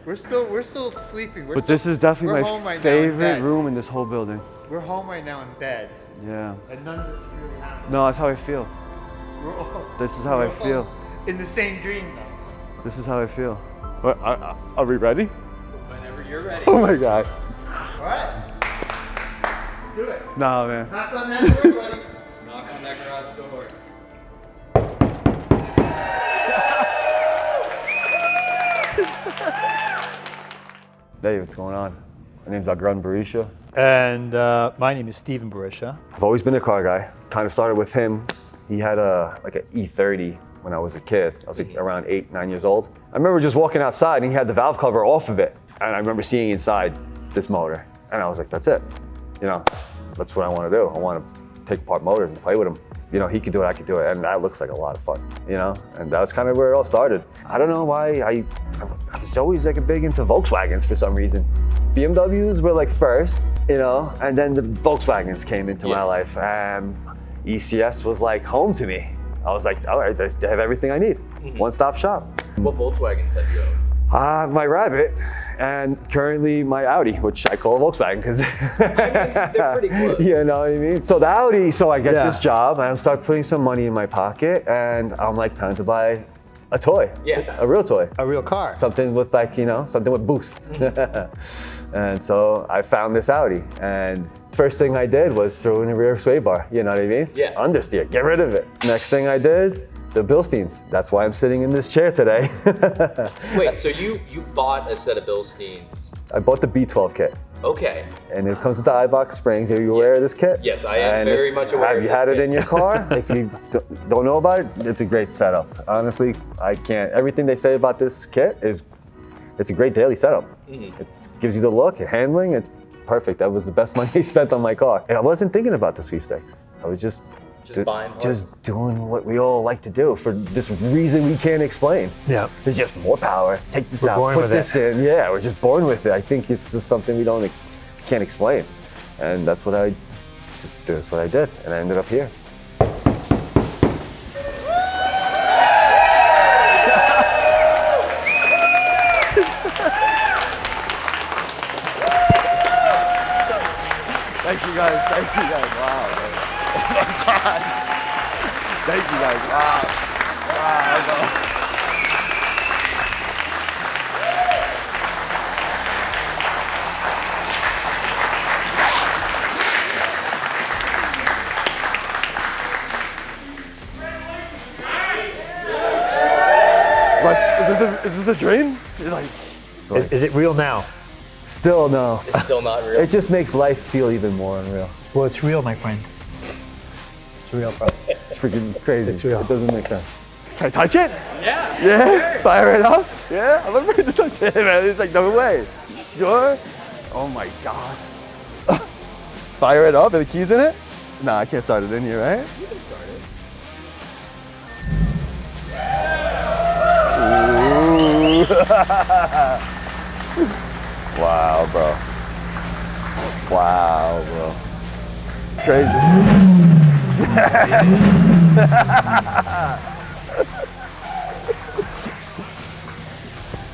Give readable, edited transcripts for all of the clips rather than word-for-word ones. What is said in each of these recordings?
We're still sleeping. But this is definitely my favorite room in this whole building. We're home right now in bed. Yeah. And none of this is really happening. No, that's how I feel. This is how I feel. In the same dream, though. This is how I feel. What, are we ready? Whenever you're ready. Oh my God. All right. Let's do it. Nah, man. Knock on that door, buddy. Knock on that garage door. Dave, what's going on? My name's Agron Barisha. And my name is Steven Barisha. I've always been a car guy. Kind of started with him. He had like an E30 when I was a kid. I was like around 8, 9 years old. I remember just walking outside and he had the valve cover off of it. And I remember seeing inside this motor. And I was like, that's it. You know, that's what I want to do. I want to take apart motors and play with them. You know, he could do it, I could do it. And that looks like a lot of fun, you know? And that's kind of where it all started. I don't know why I was always like big into Volkswagens for some reason. BMWs were like first, you know, and then the Volkswagens came into my life. ECS was like home to me. I was like, all right, they have everything I need. One-stop shop. What Volkswagens have you owned? My Rabbit, and currently my Audi, which I call a Volkswagen because they're pretty close. You know what I mean? So the Audi, so I get this job and I start putting some money in my pocket and I'm like, time to buy a toy. Yeah. A real toy. A real car. Something with like, you know, something with boost. And so I found this Audi and first thing I did was throw in a rear sway bar, you know what I mean? Yeah. Understeer, get rid of it. Next thing I did, the Bilsteins. That's why I'm sitting in this chair today. Wait, so you bought a set of Bilsteins? I bought the B12 kit. Okay. And it comes with the iBox springs. Are you aware of this kit? Yes, I am very much aware Have of you this had it kit. in your car? If you don't know about it, it's a great setup. Honestly, I can't. Everything they say about this kit it's a great daily setup. It gives you the look, handling, it's perfect. That was the best money I spent on my car. And I wasn't thinking about the sweepstakes. I was just buying parts. just doing what we all like to do for this reason we can't explain. Yeah. There's just more power. Take this We're out, born put with this in. Yeah, we're just born with it. I think it's just something we can't explain. And that's what I did. And I ended up here. Thank you guys. Thank you guys. Wow. Man. Oh my God. Thank you guys. Wow. Wow. Like, is this a dream? Like, Is it real now? still no. It's still not real. It just makes life feel even more unreal. Well, it's real, my friend. It's real, bro. It's freaking crazy. It's real. It doesn't make sense. Can I touch it? Yeah. Yeah? Sure. Fire it up? Yeah? I'm afraid to touch it, man. It's like, no way. You sure? Oh my God. Fire it up? Are the keys in it? Nah, I can't start it in here, right? You can start it. Wow, bro. Wow, bro. It's crazy.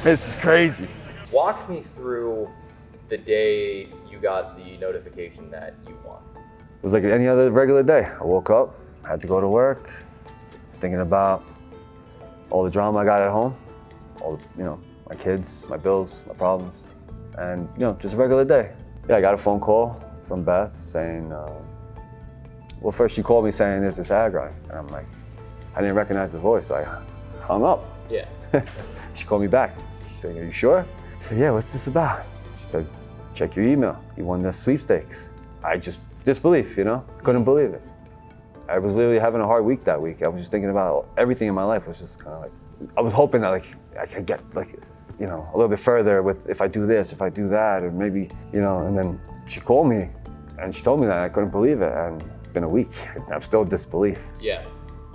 This is crazy. Walk me through the day you got the notification that you won. It was like any other regular day. I woke up, had to go to work, was thinking about all the drama I got at home, all the, you know, my kids, my bills, my problems, and you know, just a regular day. Yeah, I got a phone call from Beth saying, well, first she called me saying there's this Agron, and I'm like, I didn't recognize the voice, so I hung up. Yeah. She called me back. She said, are you sure? I said, yeah, what's this about? She said, check your email. You won the sweepstakes. I just, disbelief, you know? Couldn't believe it. I was literally having a hard week that week. I was just thinking about everything in my life was just kind of like, I was hoping that like I could get like, you know, a little bit further with if I do this, if I do that, or maybe, you know, and then she called me and she told me that and I couldn't believe it. And it's been a week. I'm still in disbelief. Yeah.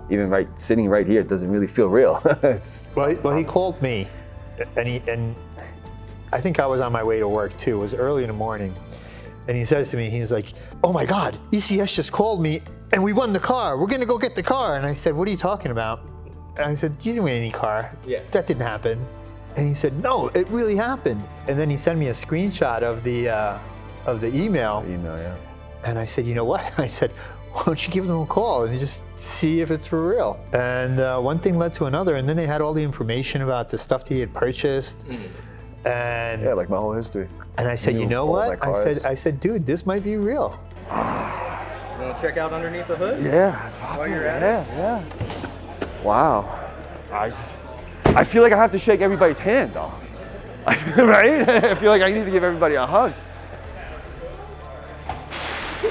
Even sitting right here, it doesn't really feel real. Well, he called me, and I think I was on my way to work too. It was early in the morning, and he says to me, he's like, "Oh my God, ECS just called me, and we won the car. We're gonna go get the car." And I said, "What are you talking about?" And I said, "You didn't win any car. Yeah. That didn't happen." And he said, no, it really happened. And then he sent me a screenshot of the email. Email, yeah. And I said, you know what? I said, why don't you give them a call and just see if it's for real? And one thing led to another, and then they had all the information about the stuff that he had purchased. And Yeah, like my whole history. and I said, Knew you know all my what? cars. I said, dude, this might be real. You want to check out underneath the hood? Yeah. While you're at it? Yeah. Wow. I feel like I have to shake everybody's hand, though. Right? I feel like I need to give everybody a hug.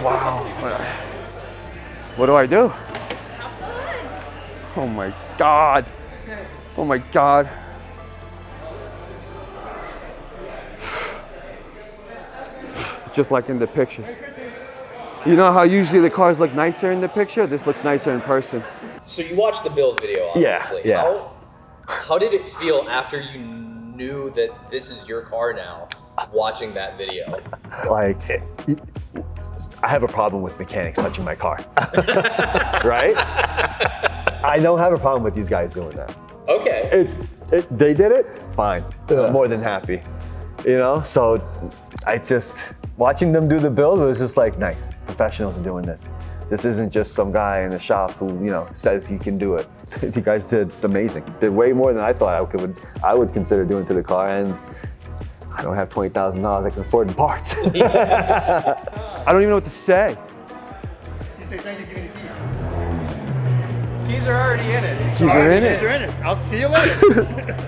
Wow. What do I do? Oh my God. Oh my God. Just like in the pictures. You know how usually the cars look nicer in the picture? This looks nicer in person. So you watched the build video, obviously. Yeah. How did it feel after you knew that this is your car now, watching that video? Like, I have a problem with mechanics touching my car. Right? I don't have a problem with these guys doing that. Okay. They did it, fine. I'm more than happy. You know, so I just, watching them do the build was just like, nice, professionals are doing this. This isn't just some guy in the shop who, you know, says he can do it. You guys did amazing. Did way more than I thought I would consider doing to the car, and I don't have $20,000 I can afford the parts. I don't even know what to say. You say thank you, give me the keys. Keys are already in it. Keys are in Keys are it. in it. I'll see you later.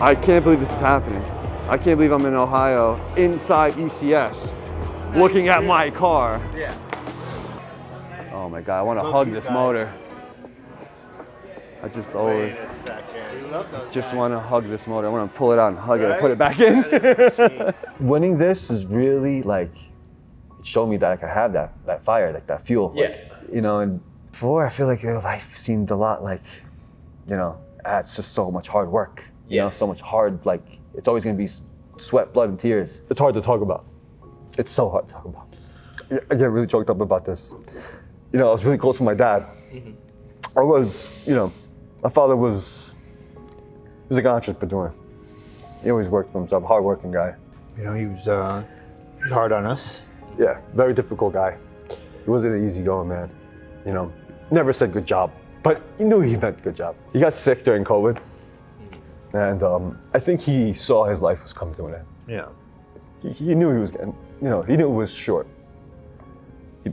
I can't believe this is happening. I can't believe I'm in Ohio, inside ECS, looking at my car. Yeah. Oh my God, I want to Love hug these this guys. motor. I just always Wait a second. We love those just guys. want to hug this motor. I want to pull it out and hug it and put it back That is in. machine. Winning this is really like, it showed me that I could have that fire, like that fuel. Yeah. Like, you know, and before I feel like your life seemed a lot like, you know, it's just so much hard work. You Yeah. know, so much hard, like, it's always going to be sweat, blood, and tears. It's hard to talk about. It's so hard to talk about. I get really choked up about this. You know, I was really close to my dad. I was, you know, my father was like an entrepreneur. He always worked for himself, hardworking guy. You know, he was hard on us. Yeah, very difficult guy. He wasn't an easygoing man. You know, never said good job, but you knew he meant good job. He got sick during COVID, and I think he saw his life was coming to an end. Yeah. He knew he was getting, you know, he knew it was short.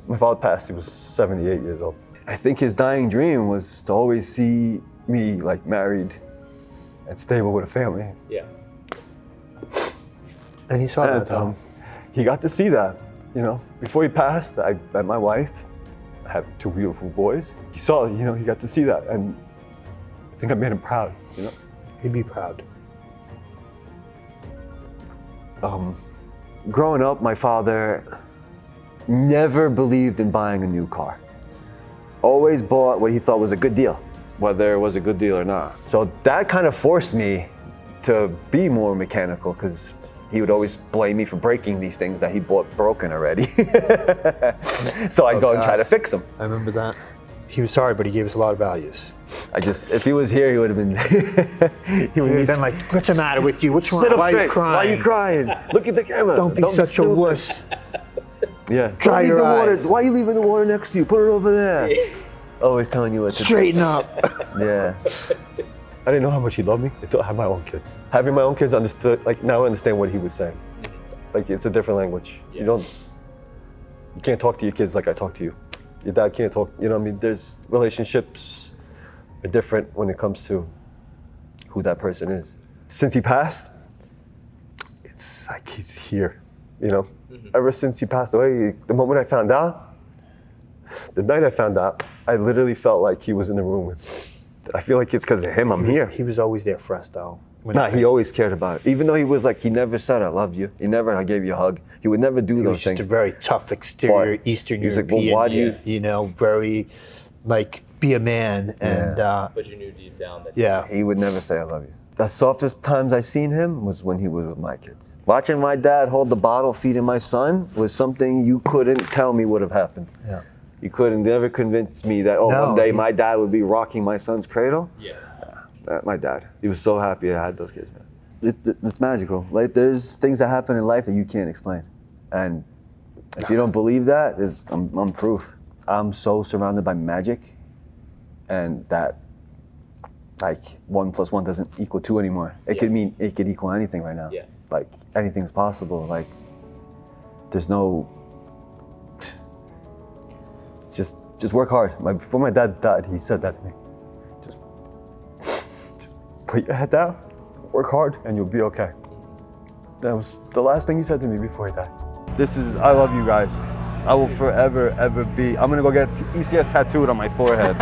My father passed, he was 78 years old. I think his dying dream was to always see me like married and stable with a family. Yeah. And he saw that though. And he got to see that, you know. Before he passed, I met my wife. I have two beautiful boys. He saw, you know, he got to see that, and I think I made him proud, you know. He'd be proud. Growing up, my father never believed in buying a new car. Always bought what he thought was a good deal, whether it was a good deal or not. So that kind of forced me to be more mechanical, because he would always blame me for breaking these things that he bought broken already. So I'd go and try to fix them. I remember that. He was sorry, but he gave us a lot of values. If he was here, he would have been, he would have Been like, what's the matter with you? What's wrong? sit up Why are straight. you crying? Why are you crying? Look at the camera. Don't be such a stupid. wuss. Yeah. Dry Don't leave your the water. eyes. Why are you leaving the water next to you? Put it over there. Always telling you what to do. Straighten up. Yeah. I didn't know how much he loved me until I had my own kids. Having my own kids, understood. Like, now I understand what he was saying. Like, it's a different language. Yeah. You can't talk to your kids like I talk to you. Your dad can't talk. You know what I mean? There's relationships are different when it comes to who that person is. Since he passed, it's like he's here. You know. Ever since he passed away, the moment I found out, the night I found out, I literally felt like he was in the room with me. I feel like it's because of him I'm here. He was always there for us though. Nah, he always cared about it. Even though he was like, he never said I loved you. He never gave you a hug. He would never do He those was just things. a very tough exterior But Eastern he's like, European. well, why do you know, very like be a man and But you knew deep down that. yeah. He would never say I love you. The softest times I seen him was when he was with my kids. Watching my dad hold the bottle feeding my son was something you couldn't tell me would have happened. Yeah. You couldn't never convince me that, No, one day my dad would be rocking my son's cradle. Yeah. My dad. He was so happy I had those kids, man. it's magical. Like there's things that happen in life that you can't explain, and if you don't believe that, I'm proof. I'm so surrounded by magic, and that like 1 + 1 doesn't equal 2 anymore. It could equal anything right now. Yeah. Like anything's possible. Like there's no. Just work hard. Before my dad died, he said that to me. Just put your head down, work hard, and you'll be okay. That was the last thing he said to me before he died. I love you guys. I will forever, ever be. I'm gonna go get ECS tattooed on my forehead.